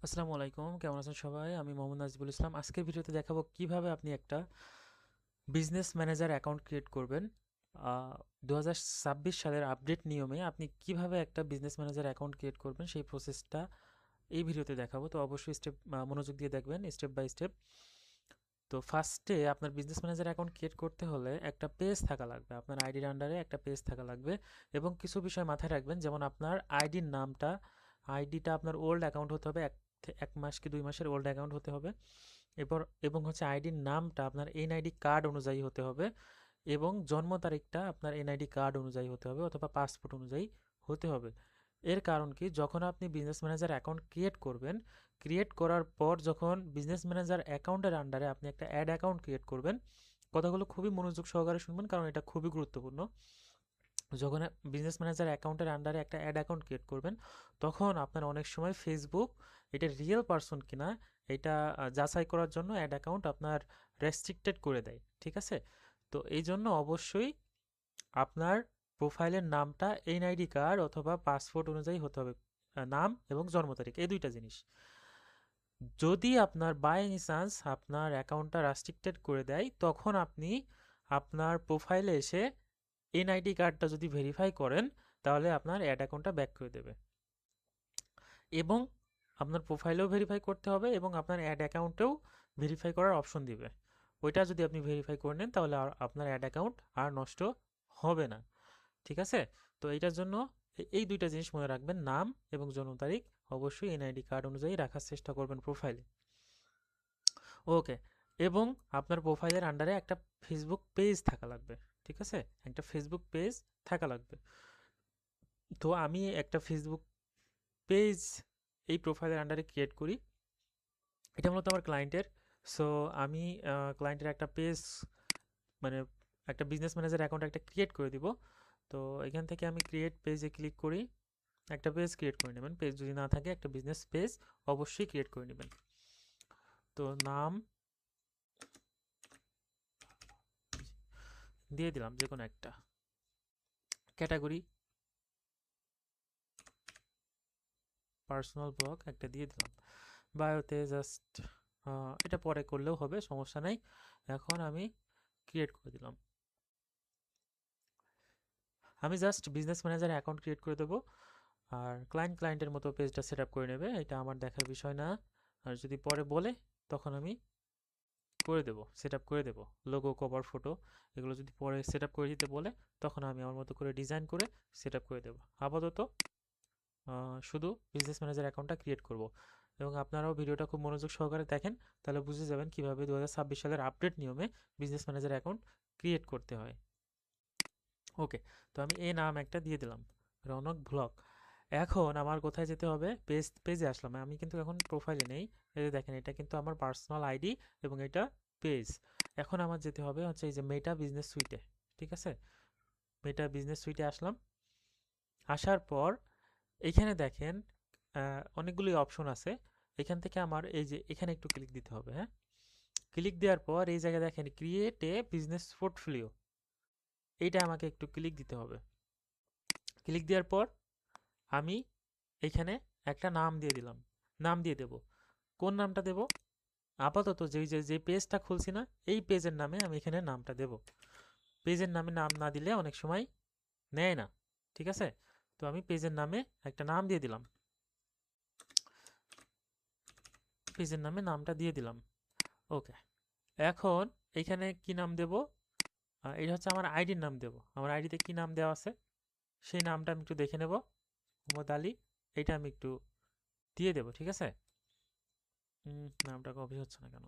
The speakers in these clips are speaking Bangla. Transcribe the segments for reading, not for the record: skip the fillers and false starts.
আসসালামু আলাইকুম, কেমন আছেন সবাই? আমি মোহাম্মদ নাজিবুল ইসলাম। আজকের ভিডিওতে দেখাবো কিভাবে আপনি একটা বিজনেস ম্যানেজার অ্যাকাউন্ট ক্রিয়েট করবেন। 2026 সালের আপডেট নিয়মে আপনি কিভাবে একটা বিজনেস ম্যানেজার অ্যাকাউন্ট ক্রিয়েট করবেন সেই প্রসেসটা এই ভিডিওতে দেখাবো। তো অবশ্যই মনোযোগ দিয়ে দেখবেন স্টেপ বাই স্টেপ। তো ফার্স্টে আপনার বিজনেস ম্যানেজার অ্যাকাউন্ট ক্রিয়েট করতে হলে একটা পেজ থাকা লাগবে, আপনার আইডির আন্ডারে একটা পেজ থাকা লাগবে। এবং কিছু বিষয় মাথায় রাখবেন, যেমন আপনার আইডির নামটা, আইডিটা আপনার ওল্ড অ্যাকাউন্ট হতে হবে, এক মাস কি 2 মাসের ওল্ড অ্যাকাউন্ট হতে হবে। এরপর এবং হচ্ছে আইডির নামটা আপনার এনআইডি কার্ড অনুযায়ী হতে হবে, এবং জন্ম তারিখটা আপনার এনআইডি কার্ড অনুযায়ী হতে হবে অথবা পাসপোর্ট অনুযায়ী হতে হবে। এর কারণ কি, যখন আপনি বিজনেস ম্যানেজার অ্যাকাউন্ট ক্রিয়েট করবেন, ক্রিয়েট করার পর যখন বিজনেস ম্যানেজার অ্যাকাউন্টের আন্ডারে আপনি একটা অ্যাড অ্যাকাউন্ট ক্রিয়েট করবেন, কথাগুলো খুবই মনোযোগ সহকারে শুনবেন কারণ এটা খুবই গুরুত্বপূর্ণ। যখন বিজনেস ম্যানেজার অ্যাকাউন্টের আন্ডারে একটা অ্যাড অ্যাকাউন্ট ক্রিয়েট করবেন, তখন আপনার অনেক সময় ফেসবুক এটা রিয়েল পারসন কিনা এটা যাচাই করার জন্য অ্যাড অ্যাকাউন্ট আপনার রেস্ট্রিক্টেড করে দেয়, ঠিক আছে? তো এই জন্য অবশ্যই আপনার প্রোফাইলের নামটা এনআইডি কার্ড অথবা পাসপোর্ট অনুযায়ী হতে হবে। নাম এবং জন্ম তারিখ, এই দুইটা জিনিস। যদি আপনার বাই এনি চান্স আপনার অ্যাকাউন্টটা রেস্ট্রিক্টেড করে দেয়, তখন আপনি আপনার প্রোফাইলে এসে এনআইডি কার্ডটা যদি ভেরিফাই করেন, তাহলে আপনার অ্যাড অ্যাকাউন্টটা ব্যাক করে দেবে। এবং আপনার প্রোফাইলেও ভেরিফাই করতে হবে এবং আপনার অ্যাড অ্যাকাউন্টেও ভেরিফাই করার অপশন দিবে। ওইটা যদি আপনি ভেরিফাই করে নেন, তাহলে আর আপনার অ্যাড অ্যাকাউন্ট আর নষ্ট হবে না, ঠিক আছে? তো এইটার জন্য এই দুইটা জিনিস মনে রাখবেন, নাম এবং জন্ম তারিখ অবশ্যই এনআইডি কার্ড অনুযায়ী রাখার চেষ্টা করবেন প্রোফাইলে। ওকে। এবং আপনার প্রোফাইলের আন্ডারে একটা ফেসবুক পেজ থাকা লাগবে, ঠিক আছে? একটা ফেসবুক পেজ থাকা লাগবে। তো আমি একটা ফেসবুক পেজ এই প্রোফাইলের আন্ডারে ক্রিয়েট করি। এটা মূলত আমার ক্লায়েন্টের। সো আমি ক্লায়েন্টের একটা পেজ, মানে একটা বিজনেস ম্যানেজার অ্যাকাউন্ট একটা ক্রিয়েট করে দিব। তো এখান থেকে আমি ক্রিয়েট পেজে ক্লিক করি। একটা পেজ ক্রিয়েট করে নেবেন, পেজ যদি না থাকে একটা বিজনেস পেজ অবশ্যই ক্রিয়েট করে নেবেন। তো নাম দিয়ে দিলাম যে কোনো একটা, ক্যাটাগরি পার্সোনাল ব্লগ একটা দিয়ে দিলাম, বায়োতে জাস্ট এটা পরে করলেও হবে, সমস্যা নাই। এখন আমি ক্রিয়েট করে দিলাম। আমি just business manager account create করে দেবো, আর ক্লায়েন্টের মতো পেজটা সেট আপ করে নেবে, এটা আমার দেখার বিষয় না। আর যদি পরে বলে, তখন আমি করে দেবো, সেট আপ করে দেবো। লোগো, কভার ফটো এগুলো যদি পরে সেট আপ করে দিতে বলে, তখন আমি আমার মতো করে ডিজাইন করে সেট আপ করে দেবো। আপাতত শুধু বিজনেস ম্যানেজার অ্যাকাউন্টটা ক্রিয়েট করব। এবং আপনারাও ভিডিওটা খুব মনোযোগ সহকারে দেখেন, তাহলে বুঝে যাবেন কীভাবে 2026 সালের আপডেট নিয়মে বিজনেস ম্যানেজার অ্যাকাউন্ট ক্রিয়েট করতে হয়। ওকে। তো আমি এই নাম একটা দিয়ে দিলাম, রৌনক ব্লগ। এখন আমার কোথায় যেতে হবে? পেজে আসলাম, আমি কিন্তু এখন প্রোফাইলে নেই। এই যে দেখেন, এটা কিন্তু আমার পার্সোনাল আইডি এবং এটা পেজ। এখন আমার যেতে হবে হচ্ছে এই যে মেটা বিজনেস সুইটে, ঠিক আছে? মেটা বিজনেস সুইটে আসলাম। আসার পর এইখানে দেখেন অনেকগুলি অপশন আছে। এখান থেকে আমার এই যে এখানে একটু ক্লিক দিতে হবে, হ্যাঁ? ক্লিক দেওয়ার পর এই জায়গায় দেখেন ক্রিয়েট এ বিজনেস পোর্টফোলিও, এইটা আমাকে একটু ক্লিক দিতে হবে। ক্লিক দেওয়ার পর আমি এইখানে একটা নাম দিয়ে দিলাম, নাম দিয়ে দেব। কোন নামটা দেব? আপাতত যে পেজটা খুলছি না, এই পেজের নামে আমি এখানে নামটা দেব। পেজের নামে নাম না দিলে অনেক সময় নেয় না, ঠিক আছে? তো আমি পেজের নামে একটা নাম দিয়ে দিলাম, পেজের নামে নামটা দিয়ে দিলাম। ওকে। এখন এইখানে কি নাম দেব? এটা হচ্ছে আমার আইডির নাম দেব। আমার আইডিতে কি নাম দেওয়া আছে সেই নামটা আমি একটু দেখে নেব, মোহাম্মদ আলী। এটা আমি একটু দিয়ে দেব, ঠিক আছে? নামটা কপি হচ্ছে না কেন?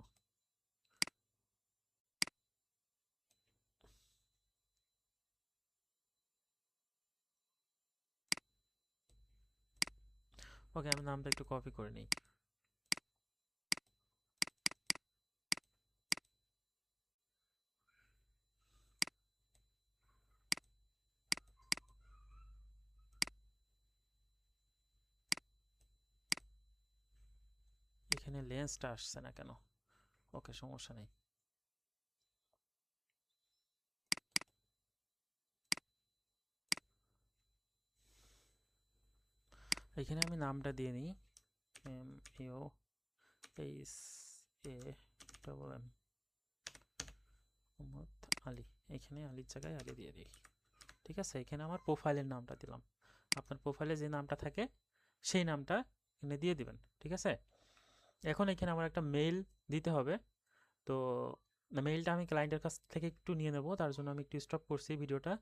ওকে, আমি নামটা একটু কপি করে নিই। এখানে লেন্সটা আসছে না কেন? ওকে, সমস্যা নেই। এখানে আমি নামটা দিয়ে নিই, MUHASAM মোহাম্মদ আলী, এখানে আলীর জায়গায় আলী দিয়ে দিই। ঠিক আছে, এখানে আমার প্রোফাইলের নামটা দিলাম। আপনার প্রোফাইলে যে নামটা থাকে সেই নামটা এখানে দিয়ে দিবেন। ঠিক আছে, এখন এখানে আমার একটা মেইল দিতে হবে। তো মেইলটা আমি ক্লায়েন্টের কাছ থেকে একটু নিয়ে নেব, তার জন্য আমি একটু স্টপ করছি ভিডিওটা।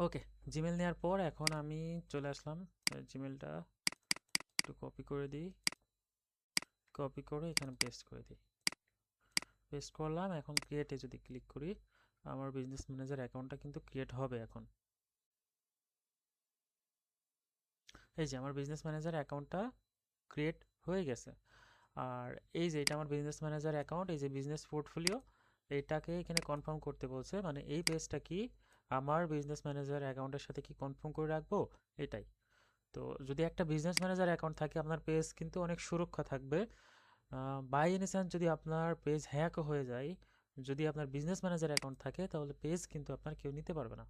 ওকে, জিমেল নেওয়ার পর এখন আমি চলে আসলাম। জিমেলটা একটু কপি করে দিই, কপি করে এখানে পেস্ট করে দিই। পেস্ট করলাম। এখন ক্রিয়েটে যদি ক্লিক করি, আমার বিজনেস ম্যানেজার অ্যাকাউন্টটা কিন্তু ক্রিয়েট হবে এখন। এই যে আমার বিজনেস ম্যানেজার অ্যাকাউন্টটা ক্রিয়েট হয়ে গেছে। আর এই যে এটা আমার বিজনেস ম্যানেজার অ্যাকাউন্ট, এই যে বিজনেস পোর্টফোলিও, এইটাকে এখানে কনফার্ম করতে বলছে, মানে এই পেজটা কি আমার বিজনেস ম্যানেজার অ্যাকাউন্টের সাথে কি কনফার্ম করে রাখবো, এটাই। তো যদি একটা বিজনেস ম্যানেজার অ্যাকাউন্ট থাকে, আপনার পেজ কিন্তু অনেক সুরক্ষা থাকবে। বাই এনি চান্স যদি আপনার পেজ হ্যাক হয়ে যায়, যদি আপনার বিজনেস ম্যানেজার অ্যাকাউন্ট থাকে, তাহলে পেজ কিন্তু আপনার কেউ নিতে পারবে না,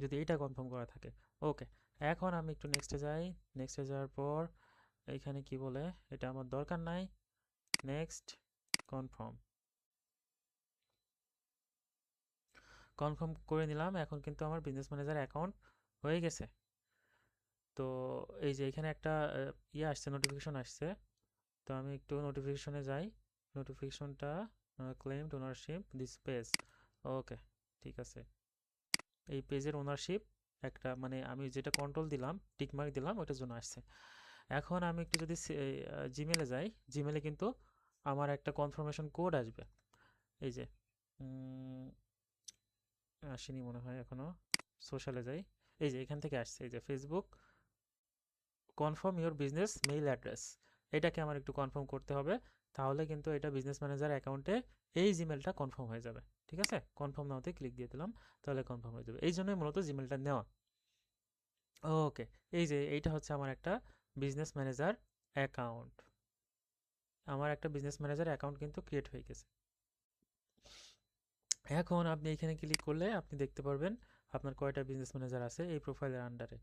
যদি এটা কনফার্ম করা থাকে। ওকে, এখন আমি একটু নেক্সটে যাই। নেক্সটে যাওয়ার পর এইখানে কি বলে, এটা আমার দরকার নাই। নেক্সট, কনফার্ম, কনফার্ম করে নিলাম। এখন কিন্তু আমার বিজনেস ম্যানেজার অ্যাকাউন্ট হয়ে গেছে। তো এই যে এখানে একটা ইয়ে আসছে, নোটিফিকেশন আসছে। তো আমি একটু নোটিফিকেশনে যাই। নোটিফিকেশনটা ক্লেমড ওনারশিপ দিস পেজ। ওকে, ঠিক আছে। এই পেজের ওনারশিপ একটা, মানে আমি যেটা কন্ট্রোল দিলাম, টিকমার্ক দিলাম, ওটার জন্য আসছে। এখন আমি একটু যদি জিমেলে যাই, জিমেলে কিন্তু আমার একটা কনফার্মেশন কোড আসবে। এই যে আসেনি মনে হয় এখনো। সোশ্যালে যাই, এই যে এখান থেকে আসছে, এই যে Facebook confirm your business mail address. এটাকে আমার একটু কনফার্ম করতে হবে, তাহলে কিন্তু এটা বিজনেস ম্যানেজার অ্যাকাউন্টে এই জিমেলটা কনফার্ম হয়ে যাবে। ঠিক আছে, কনফার্ম নাওতে ক্লিক দিয়ে দিলাম, তাহলে কনফার্ম হয়ে যাবে। এই জন্যই মূলত জিমেলটা নেওয়া। ওকে, এই যে এইটা হচ্ছে আমার একটা বিজনেস ম্যানেজার অ্যাকাউন্ট। আমার একটা বিজনেস ম্যানেজার অ্যাকাউন্ট কিন্তু ক্রিয়েট হয়ে গেছে। এখন আপনি এখানে ক্লিক করলে আপনি দেখতে পারবেন আপনার কয়টা বিজনেস ম্যানেজার আছে এই প্রোফাইলের আন্ডারে।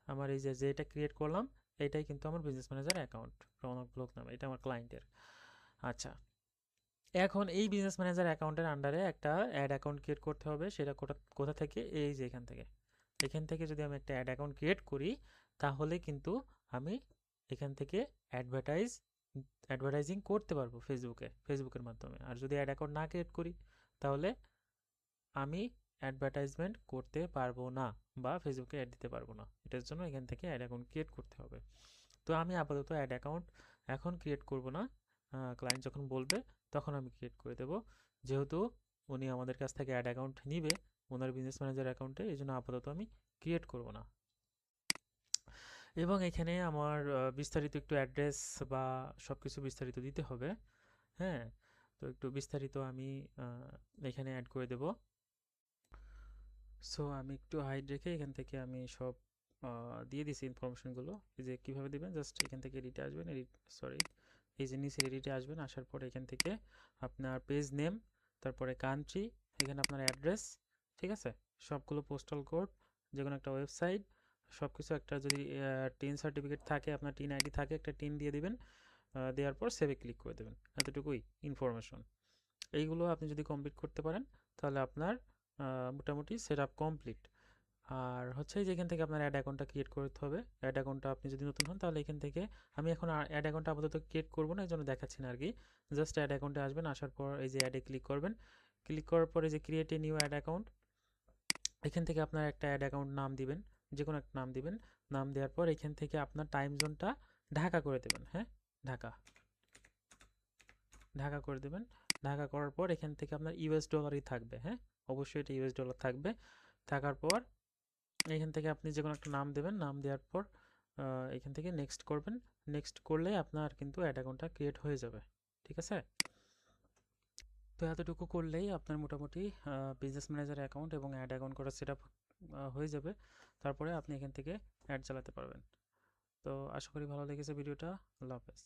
আমার এই যে যেটা ক্রিয়েট করলাম, এটাই কিন্তু আমার business manager account, Raunak blog নামে, এটা আমার ক্লায়েন্টের। আচ্ছা, এখন এই বিজনেস ম্যানেজার অ্যাকাউন্টের আন্ডারে একটা অ্যাড অ্যাকাউন্ট ক্রিয়েট করতে হবে। সেটা কোথা থেকে, এই যে এখান থেকে। এখান থেকে যদি আমি একটা অ্যাড অ্যাকাউন্ট ক্রিয়েট করি, তাহলে কিন্তু আমি এখান থেকে অ্যাডভার্টাইজিং করতে পারবো ফেসবুকের মাধ্যমে। আর যদি অ্যাড অ্যাকাউন্ট না ক্রিয়েট করি, তাহলে আমি অ্যাডভার্টাইজমেন্ট করতে পারবো না বা ফেসবুকে অ্যাড দিতে পারবো না। এটার জন্য এখান থেকে অ্যাড অ্যাকাউন্ট ক্রিয়েট করতে হবে। তো আমি আপাতত অ্যাড অ্যাকাউন্ট এখন ক্রিয়েট করব না, ক্লায়েন্ট যখন বলবে তখন আমি ক্রিয়েট করে দেব। যেহেতু উনি আমাদের কাছ থেকে অ্যাড অ্যাকাউন্ট নিবে ওনার বিজনেস ম্যানেজার অ্যাকাউন্টে, এই জন্য আপাতত আমি ক্রিয়েট করব না। এবং এখানে আমার বিস্তারিত একটু অ্যাড্রেস বা সব কিছু বিস্তারিত দিতে হবে। হ্যাঁ, তো একটু বিস্তারিত আমি এখানে অ্যাড করে দেব। সো আমি একটু হাইড রেখে এখান থেকে আমি সব দিয়ে দিছি ইনফরমেশনগুলো। এই যে কীভাবে দেবেন, জাস্ট এখান থেকে এডিটে আসবেন, এই যে নিচে এডিটে আসবেন, আসার পরে এখান থেকে আপনার পেজ নেম, তারপরে কান্ট্রি, এখানে আপনার অ্যাড্রেস, ঠিক আছে, সবগুলো পোস্টাল কোড, যে কোনো একটা ওয়েবসাইট, সব কিছু একটা, যদি টিন সার্টিফিকেট থাকে, আপনার টিন আইডি থাকে, একটা টিন দিয়ে দিবেন। দেওয়ার পর সেভে ক্লিক করে দেবেন। এতটুকুই ইনফরমেশন। এইগুলো আপনি যদি কমপ্লিট করতে পারেন, তাহলে আপনার মোটামুটি সেট আপ কমপ্লিট। আর হচ্ছে যে এখান থেকে আপনার অ্যাড অ্যাকাউন্টটা ক্রিয়েট করতে হবে। অ্যাড অ্যাকাউন্টটা আপনি যদি নতুন হন, তাহলে এখান থেকে, আমি এখন অ্যাড অ্যাকাউন্টটা আপাতত ক্রিয়েট করবো না, এই জন্য দেখাচ্ছি না আর কি। জাস্ট অ্যাড অ্যাকাউন্টে আসবেন, আসার পর এই যে অ্যাডে ক্লিক করবেন। ক্লিক করার পরে যে create a new ad account, এখান থেকে আপনার একটা অ্যাড অ্যাকাউন্ট নাম দিবেন, যে কোনো একটা নাম দিবেন। নাম দেওয়ার পর এখান থেকে আপনার টাইম জোনটা ঢাকা করে দেবেন। হ্যাঁ, ঢাকা ঢাকা করে দেবেন। ঢাকা করার পর এখান থেকে আপনার ইউএস ডলারই থাকবে। হ্যাঁ, অবশ্যই এটা ইউএস ডলার থাকবে। থাকার পর এখান থেকে আপনি যে কোনো একটা নাম দেবেন। নাম দেওয়ার পর এখান থেকে নেক্সট করবেন। নেক্সট করলে আপনার কিন্তু অ্যাড অ্যাকাউন্টটা ক্রিয়েট হয়ে যাবে। ঠিক আছে, তো এতটুকু করলেই আপনার মোটামুটি বিজনেস ম্যানেজার অ্যাকাউন্ট এবং অ্যাড অ্যাকাউন্ট করা সেট আপ হয়ে যাবে। তারপরে আপনি এখান থেকে অ্যাড চালাতে পারবেন। তো আশা করি ভালো লেগেছে ভিডিওটা। আল্লাহ হাফেজ।